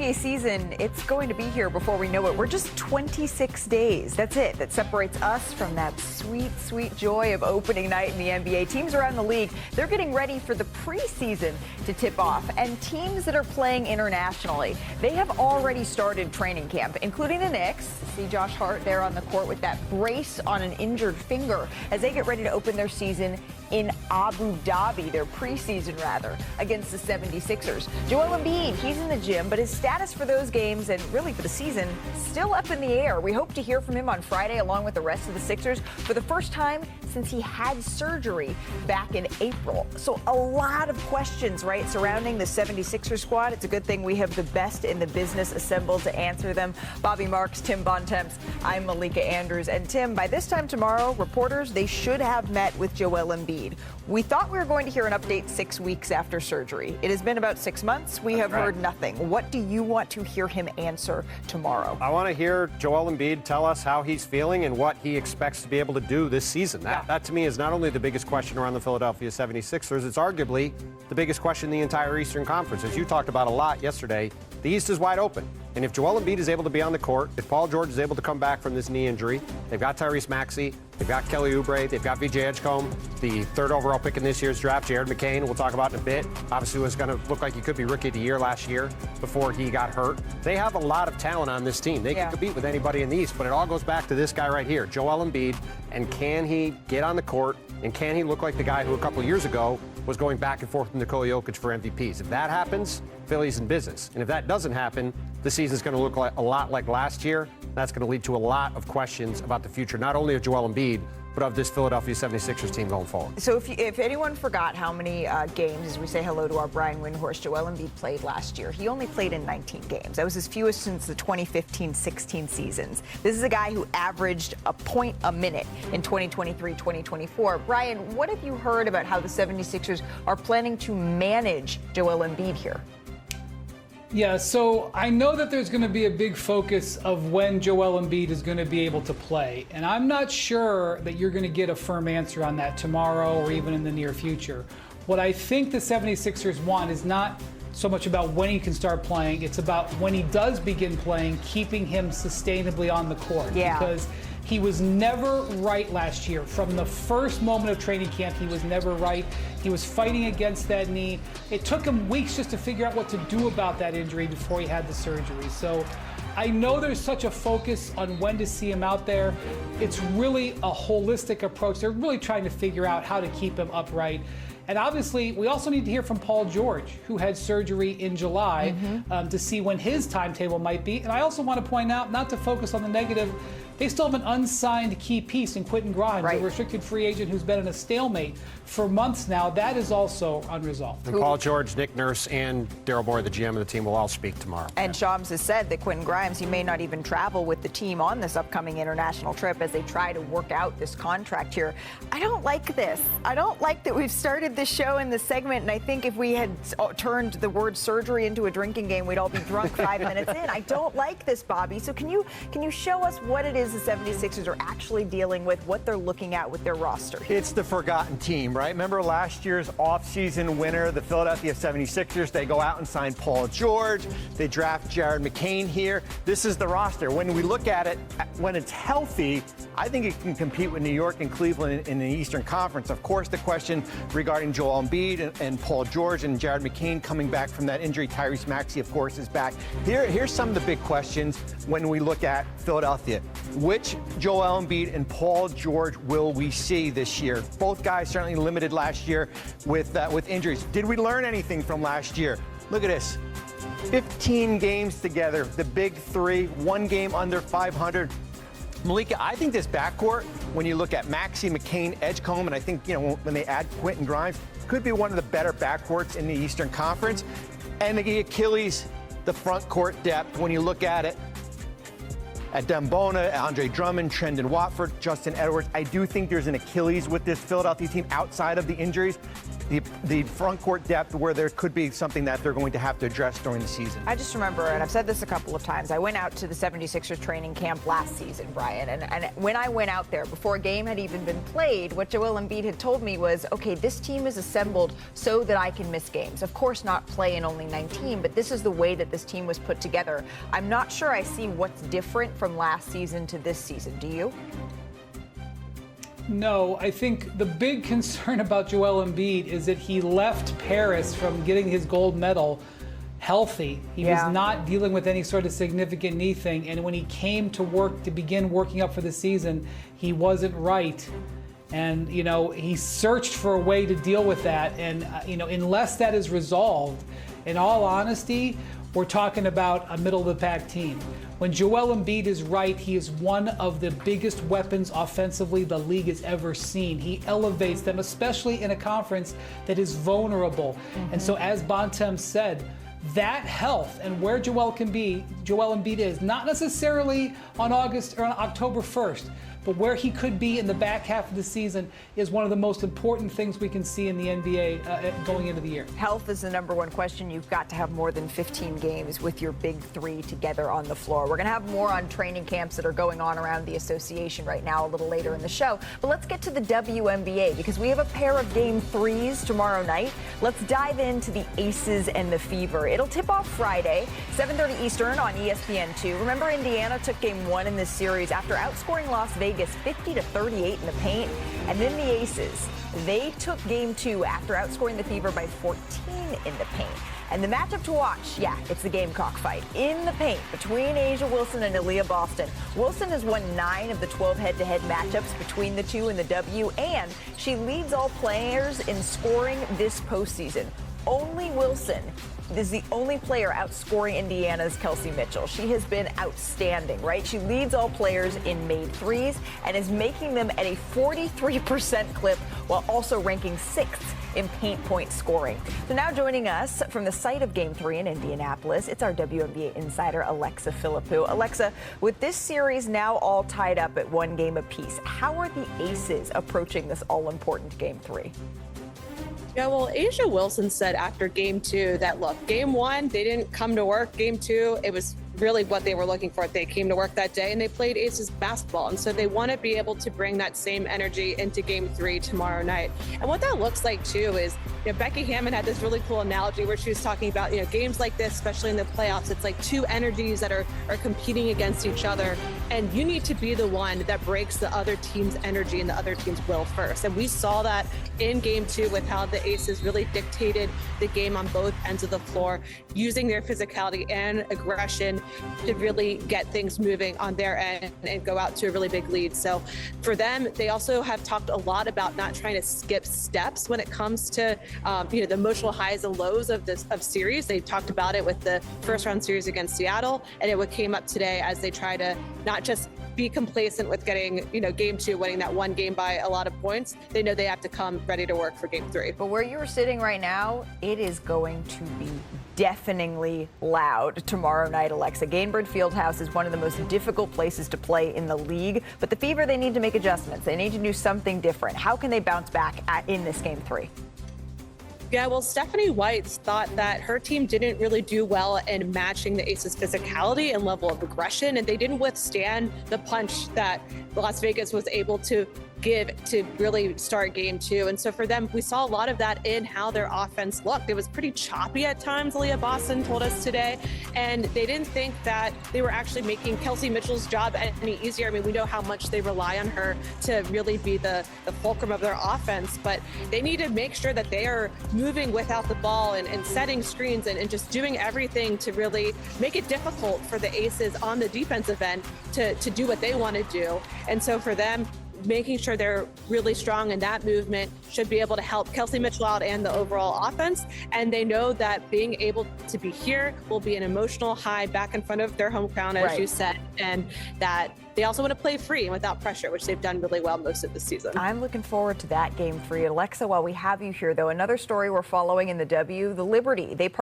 NBA season, it's going to be here before we know it. We're just 26 days. That's it. That separates us from that sweet, sweet joy of opening night in the NBA. Teams around the league, they're getting ready for the preseason to tip off. And teams that are playing internationally, they have already started training camp, including the Knicks. See Josh Hart there on the court with that brace on an injured finger as they get ready to open their season in Abu Dhabi, their preseason rather, against the 76ers. Joel Embiid, he's in the gym, but his status for those games and really for the season still up in the air. We hope to hear from him on Friday along with the rest of the Sixers for the first time since he had surgery back in April. So a lot of questions, right, surrounding the 76ers squad. It's a good thing we have the best in the business assembled to answer them. Bobby Marks, Tim Bontemps, I'm Malika Andrews. And Tim, by this time tomorrow, reporters, they should have met with Joel Embiid. We thought we were going to hear an update 6 weeks after surgery. It has been about 6 months. We have heard nothing. What do you want to hear him answer tomorrow? I want to hear Joel Embiid tell us how he's feeling and what he expects to be able to do this season. That to me is not only the biggest question around the Philadelphia 76ers, it's arguably the biggest question in the entire Eastern Conference. As you talked about a lot yesterday, the East is wide open. And if Joel Embiid is able to be on the court, if Paul George is able to come back from this knee injury, they've got Tyrese Maxey, they've got Kelly Oubre, they've got VJ Edgecombe, the third overall pick in this year's draft, Jared McCain, we'll talk about in a bit. Obviously was going to look like he could be rookie of the year last year before he got hurt. They have a lot of talent on this team. They can compete with anybody in the East, but it all goes back to this guy right here, Joel Embiid, and can he get on the court and can he look like the guy who a couple years ago was going back and forth with Nikola Jokic for MVPs? If that happens, Philly's in business. And if that doesn't happen, the season's going to look a lot like last year. That's going to lead to a lot of questions about the future, not only of Joel Embiid, but of this Philadelphia 76ers team going forward. So if anyone forgot how many games, as we say hello to our Brian Windhorst, Joel Embiid played last year, he only played in 19 games. That was his fewest since the 2015-16 seasons. This is a guy who averaged a point a minute in 2023-2024. Brian, what have you heard about how the 76ers are planning to manage Joel Embiid here? Yeah, so I know that there's going to be a big focus of when Joel Embiid is going to be able to play. And I'm not sure that you're going to get a firm answer on that tomorrow or even in the near future. What I think the 76ers want is not so much about when he can start playing. It's about when he does begin playing, keeping him sustainably on the court. Yeah. Because he was never right last year. From the first moment of training camp, he was never right. He was fighting against that knee. It took him weeks just to figure out what to do about that injury before he had the surgery. So I know there's such a focus on when to see him out there. It's really a holistic approach. They're really trying to figure out how to keep him upright. And obviously, we also need to hear from Paul George, who had surgery in July, to see when his timetable might be. And I also want to point out, not to focus on the negative, they still have an unsigned key piece in Quentin Grimes, a restricted free agent who's been in a stalemate for months now. That is also unresolved. And Paul George, Nick Nurse, and Daryl Morey, the GM of the team, will all speak tomorrow. And Shams has said that Quentin Grimes, he may not even travel with the team on this upcoming international trip as they try to work out this contract here. I don't like this. I don't like that we've started this show in this segment, and I think if we had turned the word surgery into a drinking game, we'd all be drunk 5 minutes in. I don't like this, Bobby. So can you show us what it is the 76ers are actually dealing with, what they're looking at with their roster? It's the forgotten team, right? Remember last year's offseason winner, the Philadelphia 76ers? They go out and sign Paul George. They draft Jared McCain here. This is the roster. When we look at it, when it's healthy, I think it can compete with New York and Cleveland in the Eastern Conference. Of course, the question regarding Joel Embiid and Paul George and Jared McCain coming back from that injury. Tyrese Maxey, of course, is back. Here's some of the big questions when we look at Philadelphia. Which Joel Embiid and Paul George will we see this year? Both guys certainly limited last year with injuries. Did we learn anything from last year? Look at this. 15 games together, the big three, 1 game under 500. Malika, I think this backcourt, when you look at Maxey, McCain, Edgecombe, and I think, when they add Quentin Grimes, could be one of the better backcourts in the Eastern Conference. And the Achilles, the front court depth, when you look at it, at Dembona, Andre Drummond, Trendon Watford, Justin Edwards. I do think there's an Achilles with this Philadelphia team outside of the injuries. the front court depth where there could be something that they're going to have to address during the season. I just remember, and I've said this a couple of times, I went out to the 76ers training camp last season, Brian, and when I went out there, before a game had even been played, what Joel Embiid had told me was, okay, this team is assembled so that I can miss games. Of course, not play in only 19, but this is the way that this team was put together. I'm not sure I see what's different from last season to this season. Do you? No, I think the big concern about Joel Embiid is that he left Paris from getting his gold medal healthy. He was not dealing with any sort of significant knee thing, and when he came to work to begin working up for the season, he wasn't right. And, he searched for a way to deal with that, and, unless that is resolved, in all honesty, we're talking about a middle-of-the-pack team. When Joel Embiid is right, he is one of the biggest weapons offensively the league has ever seen. He elevates them, especially in a conference that is vulnerable. And so, as Bontemps said, that health and where Joel Embiid is, not necessarily on August or on October 1st, but where he could be in the back half of the season is one of the most important things we can see in the NBA going into the year. Health is the number one question. You've got to have more than 15 games with your big three together on the floor. We're going to have more on training camps that are going on around the association right now a little later in the show. But let's get to the WNBA because we have a pair of game threes tomorrow night. Let's dive into the Aces and the Fever. It'll tip off Friday, 7:30 Eastern on ESPN2. Remember, Indiana took game one in this series after outscoring Las Vegas 50-38 in the paint. And then the Aces, they took game two after outscoring the Fever by 14 in the paint. And the matchup to watch, it's the Gamecock fight in the paint between Asia Wilson and Aaliyah Boston. Wilson has won 9 of the 12 head-to-head matchups between the two in the W, and she leads all players in scoring this postseason. Only Wilson is the only player outscoring Indiana's Kelsey Mitchell. She has been outstanding, right? She leads all players in made threes and is making them at a 43% clip while also ranking 6th in paint point scoring. So now joining us from the site of Game 3 in Indianapolis, it's our WNBA insider, Alexa Philippou. Alexa, with this series now all tied up at 1 game apiece, how are the Aces approaching this all-important Game 3? Yeah, well, Asia Wilson said after game two that, look, game one, they didn't come to work. Game two, it was really what they were looking for. They came to work that day and they played Aces basketball. And so they want to be able to bring that same energy into game three tomorrow night. And what that looks like too is, Becky Hammond had this really cool analogy where she was talking about, games like this, especially in the playoffs, it's like two energies that are competing against each other. And you need to be the one that breaks the other team's energy and the other team's will first. And we saw that in game two with how the Aces really dictated the game on both ends of the floor, using their physicality and aggression to really get things moving on their end and go out to a really big lead. So for them, they also have talked a lot about not trying to skip steps when it comes to the emotional highs and lows of series. They talked about it with the first round series against Seattle, and it came up today as they try to not just be complacent with getting, game two, winning that one game by a lot of points. They know they have to come ready to work for game three. But where you're sitting right now, it is going to be deafeningly loud tomorrow night, Alexa. Gainbridge Fieldhouse is one of the most difficult places to play in the league, but the Fever, they need to make adjustments. They need to do something different. How can they bounce back in this game three? Yeah, well, Stephanie White thought that her team didn't really do well in matching the Aces' physicality and level of aggression, and they didn't withstand the punch that Las Vegas was able to give to really start game two. And so for them, we saw a lot of that in how their offense looked. It was pretty choppy at times, Aaliyah Boston told us today, and they didn't think that they were actually making Kelsey Mitchell's job any easier. I mean, we know how much they rely on her to really be the fulcrum of their offense, but they need to make sure that they are moving without the ball and setting screens and just doing everything to really make it difficult for the Aces on the defensive end to do what they want to do. And so for them, making sure they're really strong in that movement should be able to help Kelsey Mitchell out and the overall offense. And they know that being able to be here will be an emotional high back in front of their home crowd, as you said, and that they also want to play free and without pressure, which they've done really well most of the season. I'm looking forward to that game three. Alexa, while we have you here, though, another story we're following in the W, the Liberty. They